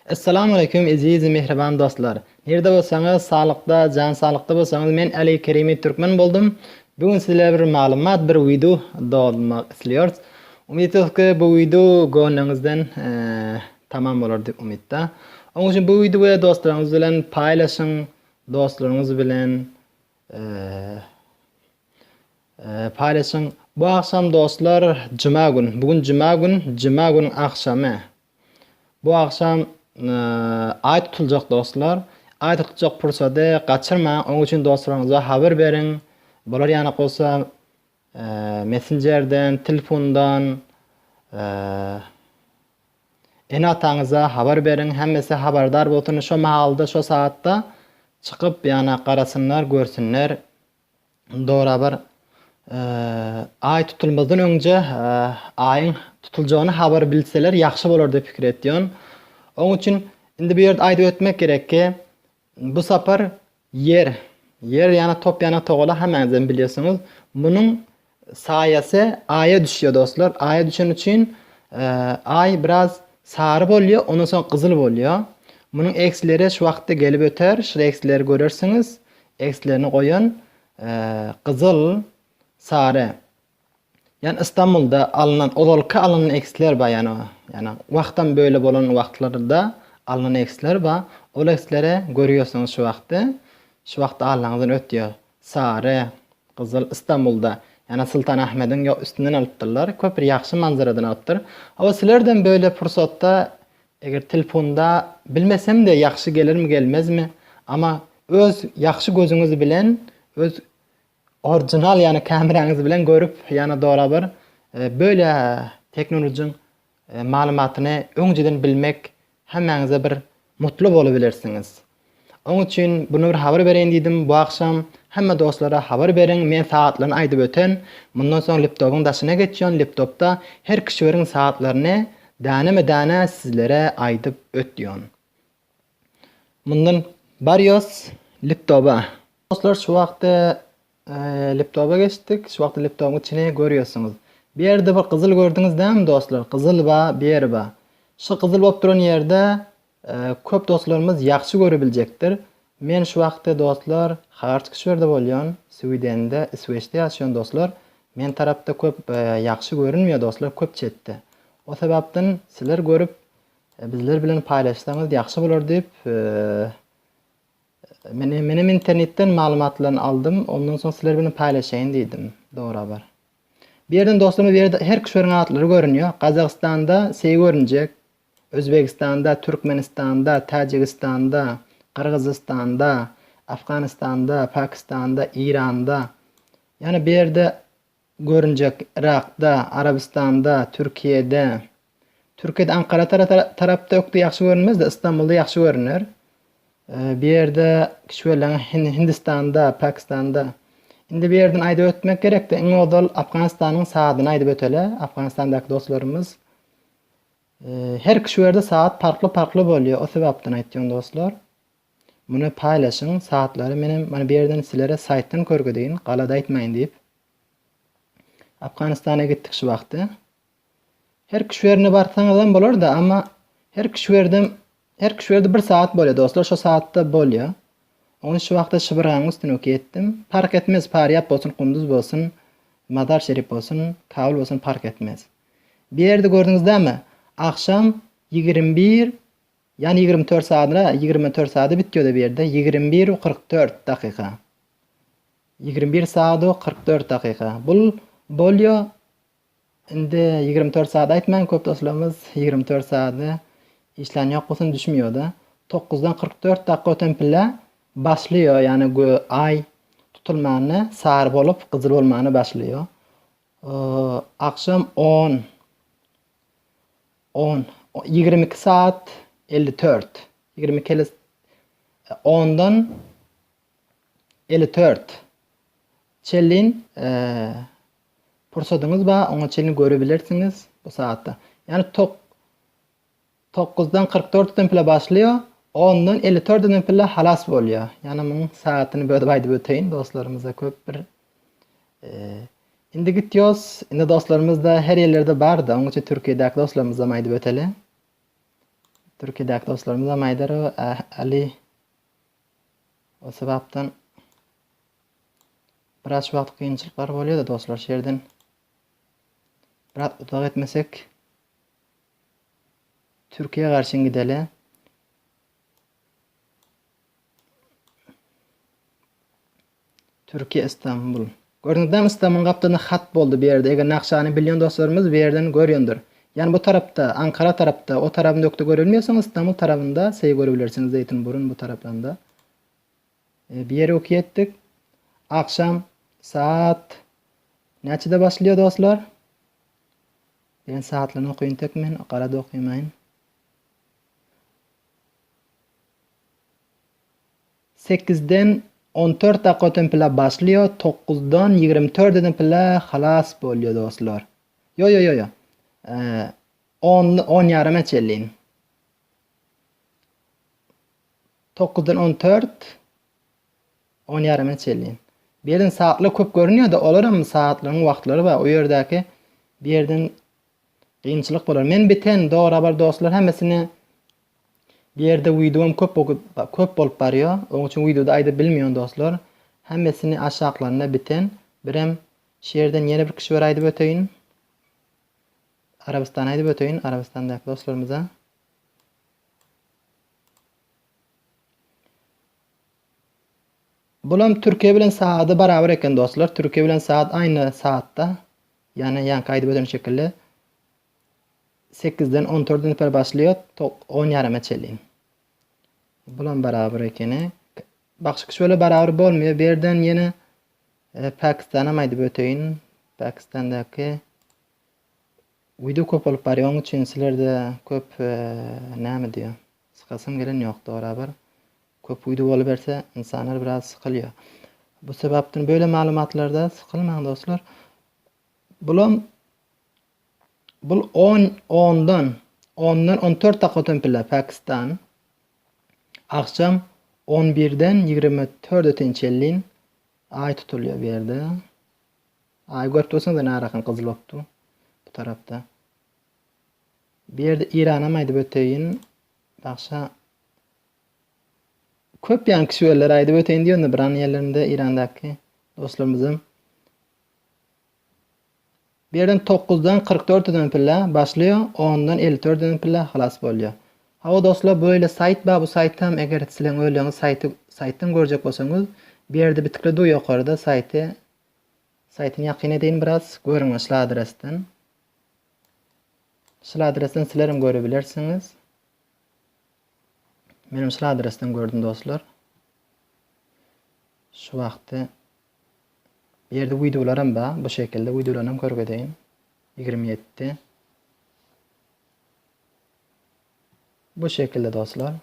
Assalamu alaykum aziz mehriban dostlar. Nerede bolsaňyz, sağlykda, jan sağlykda bolsaňyz, men Ali Kerimi Türkmen boldum. Bugün sizlerle bir maglumat, bir video dağıtmak isliyoruz. Umid ediyoruz ki bu video gönlüňizden tamam bolar diýip umidda. Onuň üçin bu videoyu dostlaryňyz bilen paýlaşyň, dostlaryňyz bilen paýlaşyň. Bu akşam dostlar Cuma gün. Bugün Cuma gün akşamy. Bu akşam ay tutulacak dostlar. Ay tutulacak pursatı kaçırmayın. Onun için dostlarınıza haber verin. Bular yana olsa Messenger'den, telefondan enatağınıza haber verin. Hemmesi haberdar bolsun. Şu mahalda, şu saatte çıkıp yana qarasınlar, görsünler. Doğru haber. Ay tutulmadan önce ayın tutulacağını haber bilseler yaxşı bolar diye fikir etdiň. Onun için indi bir ýerde aýdyp ötmek gerek ki bu sapar yer yana top yana toğula hemen biliyorsunuz. Bunun sayesi aya düşüyor dostlar. Aya düşen için ay biraz sarı bolýar, ondan soň kızıl bolýar. Bunun eksileri şu wagtda gelip öter. Şu eksileri görürsünüz. Eksilerini koyun. Kızıl, sarı. Yani İstanbul'da alınan, olalka alınan eksiler var yani. Yani vaktan böyle bolan vaktlarda alınan eksiler var. O eksilere görüyorsunuz şu vakti. Şu vakti Allah'ınızdan ötüyor. Sarı, kızıl İstanbul'da. Yani Sultanahmet'in üstünden alıptırlar. Köpür yaxşı manzaradan alıptır. Ama sizlerden böyle fırsatta eğer telefonda bilmesem de yaxşı gelir mi gelmez mi? Ama öz yaxşı gözünüz bilen, öz orijinal yani kameranız bilen görüp yani doğru bir böyle teknolojinin malumatını önceden bilmek hemmenize bir mutlu bolabilirsiniz. Onun için bunu bir haber bereyim dedim. Bu akşam hemme dostlara haber berin. Men saatlerini aýdyp öten. Bundan soň laptopun daşyna geçýän. Laptopda her kişilerin saatlerini dana sizlere aýdyp ötdýän. Bundan barýos laptopa. Dostlar şu wagtda laptopa geçtik. Şu wagtda laptopun içine görüyorsunuz. Bir yerde bir kızıl gördünüz değil mi dostlar? Kızıl ba, bir yer ba. Şu kızıl bolup duran yerde köp dostlarımız yaxşı görebilecektir. Men şu wagtda dostlar harç kişilerde bolýan, Swedende, İsveçde ýaşaýan dostlar. Men tarapda köp yaxşı görünmüyor dostlar, köp çetdi. O sebäpden sizler görüp bizler bilen paýlaşsaňyz yaxşı bolar diýip Menem internetten malumatlarını aldım. Ondan sonra sizler bilen paýlaşaýyn diýdim. Doğru haber. Bir yerden dostlarım bir yerde her kişilerin adları görünüyor. Kazakistan'da şey görünecek. Özbekistan'da, Türkmenistan'da, Tacikistan'da, Kırgızistan'da, Afganistan'da, Pakistan'da, İran'da. Yani bir yerde görünecek Irak'da, Arabistan'da, Türkiye'de. Türkiye'de Ankara tarafta yoktu yaxşı görünmez de İstanbul'da yaxşı görünür. Bir yerde kişilerle Hindistan'da, Pakistan'da. Indi bir yerden aýdyp ötmek gerek de iň odal Afganistan'ın saatyny aýdyp ötele. Afganistan'daky dostlarımız her kişilerde saat farklı bolýar. O sebäpden aýtdym dostlar. Bunu paýlaşyň, saatleri mana bir yerden sizlere saytdan körgüdiň, galada aýtmaýyn diýip. Afganistan'a gittik şu wagtda. Her kişilerine barsaňyz bolar da ama her kişilerde bir saat bolýar dostlar. Şu saatda bolýar. Onu şu wagtda şıbırgaň üstüne oketdim. Park etmez, Paryap bolsun, Kunduz bolsun, Mazar Şerif bolsun, Kabul bolsun park etmez. Bir yerde gördüňiz däme? Akşam 21 yani 24 saatda bitýär bir yerde 21:44 daqiqa. 21 saat 44 daqiqa. Bul bolýar. Indi 24 saat aýtmaň köp dostlarymız 24 saatda işler ýok bolsun düşmüyor da. 9'dan 44 daqiqa öten pilla başlıyor yani ay tutulmany sarı bolup kızıl bolmany başlıyor. Akşam 22 saat 54. 10'dan 54. Çellin fursatyňyz bar, oňa çellin görebilirsiniz bu saatda. Yani 9'dan 44 temple başlıyor. Ondan 54'den pilla halas bolýar. Yani bunun saatini böyle aýdyp öteýin dostlarymyza köp bir indi gitýos. Indi dostlarymız da her ýerlerde bar da, onuň üçin Türkiýedäki dostlarymyza aýdyp öteli. Türkiye'deki dostlarımız ham Aydar Ali o sebaptan biraz vaqt qiyinchiliklar bo'ladi do'stlar. Shu yerdan biroz uzoq etmasak Türkiye'ye qarshi gideli. Türkiye İstanbul. Gördüğünüzde İstanbul kaptığında xat bo'ldi bu yerda. Eğer naqshani bilgan do'stlarimiz bu yerdan görüyordur. Yani bu tarafta, Ankara tarafta, o tarafında yoktu görülmüyorsanız İstanbul tarafında şey görebilirsiniz. Zeytinburun bu taraflarında. Bir yere okuyettik. Akşam saat neçede başlıyor dostlar? Ben saatlerini okuyun tekmen, qarada okuymayın. 8'den 14 dakika öten pila başlıyor. 9'dan 24 öten pila halas oluyor dostlar. Yo. 10 yarıma çelleyin. 9'dan 14 10 yarıma çelleyin. Bir yerden saatler köp görünüyor da olur ama saatlerin vaqtları var. O yerdeki bir yerden qiyinchilik bo'lar. Men biten doğru haber dostlar hammasini bir yerde videom köp bolup barıyor. Onun için videoda ayda bilmiyorum dostlar. Hammasini aşağılarına biten. Birem şu yerden yeni bir kişi var ayda öteyin. Arabistan ayda öteyin. Arabistan'daki dostlarımıza. Bulam Türkiye bilen saati beraber eken dostlar. Türkiye bilen saat aynı saatte. Yani yan kaydı öten şekilde. 8'den 14'den per başlıyor. 10 yarıma çelleyin. Bulan beraber ekeni. Bakışık şöyle beraber bolmuyor. Bir yerden yine Pakistan'a maydı öteyin. Pakistan'daki video köp olup barıyor. Onun için sizlerde köp ne mi diyor? Sıkasım gelen yok doğru haber. Köp video olup verse insanlar biraz sıkılıyor. Bu sebepten böyle malumatlarda sıkılmayın dostlar. Bulan bu 10'dan 14 dakika öten pilla Pakistan. Akşam 11'den 24 öten çellin ay tutuluyor bir yerde. Ay görüp dursanız da narakan kızıl oldu bu tarafta. Bir yerde İran'a maydı öteyin. Baksa köp yan kişiler aydı öteyin diyor da buranın yerlerinde İran'daki dostlarımızın. Bir yerden 9'dan 44 öten pilla başlıyor. 10'dan 54 öten pilla halas oluyor. Hava dostlar böyle sayt var. Bu sayttan eğer sizlerin öyleyiniz sayttan görecek olsanız bir yerde bitikli yukarıda saytın yakın edin biraz görün şu adresten. Şu adresten sizlerim görebilirsiniz. Benim şu adresten gördüm dostlar. Şu vakti bir yerde videolarım var. Bu şekilde videolarım görgedeyim. 27. Bu şekilde dostlar.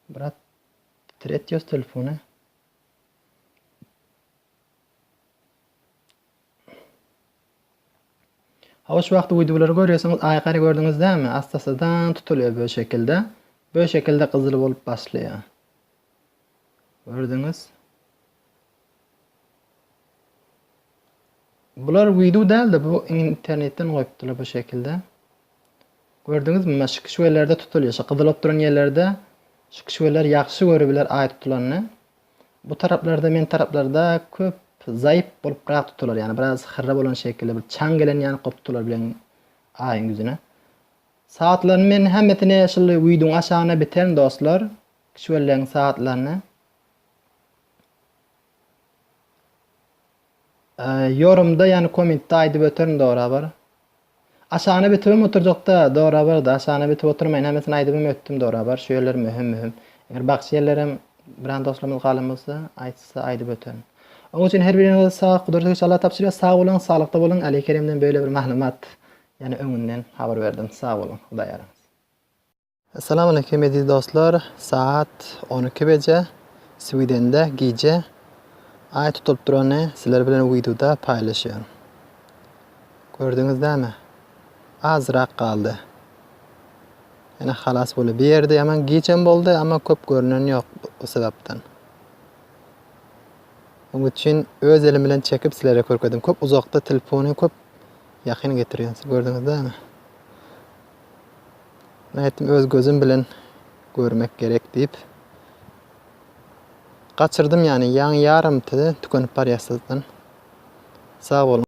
Bırak titretiyoruz telefonu. Hava şu vakti videoları görüyorsanız ayakları gördünüz değil mi? Astasıdan tutuluyor böyle şekilde. Böyle şekilde kızılı olup başlıyor. Gördünüz. Bular video değil de bu internetten koyuptular bu şekilde. Gördünüz mü? Şu kişilerde tutuluyor. Şu kızılıp duran yerlerde şu kişiler yaxşı görebilir ay tutulanını. Bu taraflarda men taraflarda köp zayıf bolup bırak tutular. Yani biraz xırra bolan şekilde bir çan gelen yani kop tutular bilen ayın yüzüne. Saatlerini men hemmetini şu videonun aşağına biten dostlar. Kişilerin saatlerini. Yorumda yani komentte aydı ötürün doğru haber. Aşağına bitibim oturacakta doğru haber da aşağına bitib oturmayın. Hemesini aydibim öttüm doğru haber. Şu yerler mühim. Eğer bakış yerlerim bilen dostlarımız kalımızda aytsa aydib ötürün. Onun için her birinize sağ, kudurtu inşallah tapsırıyor. Sağ olun, sağlıkta olun. Ali Kerim'den böyle bir mahlumat yani önünden haber verdim. Sağ olun. Xudoy yaramiz. Assalomu alaykum aziz dostlar. Saat 12 gece Sweden'de gece ay tutup duranı sizler bilen videoda paylaşıyorum. Gördünüz değil mi? Azrak kaldı. Yani halas böyle bir yerde hemen geçen oldu ama köp görünen yok o sebepten. Onun için öz elim bilen çekip sizlere körkedim. Köp uzakta telefonu köp yakın getiriyorsunuz. Gördünüz değil mi? Ben ettim öz gözüm bilen görmek gerek deyip kaçırdım yani. Yan yarım tükenip var yasızdan. Sağ olun.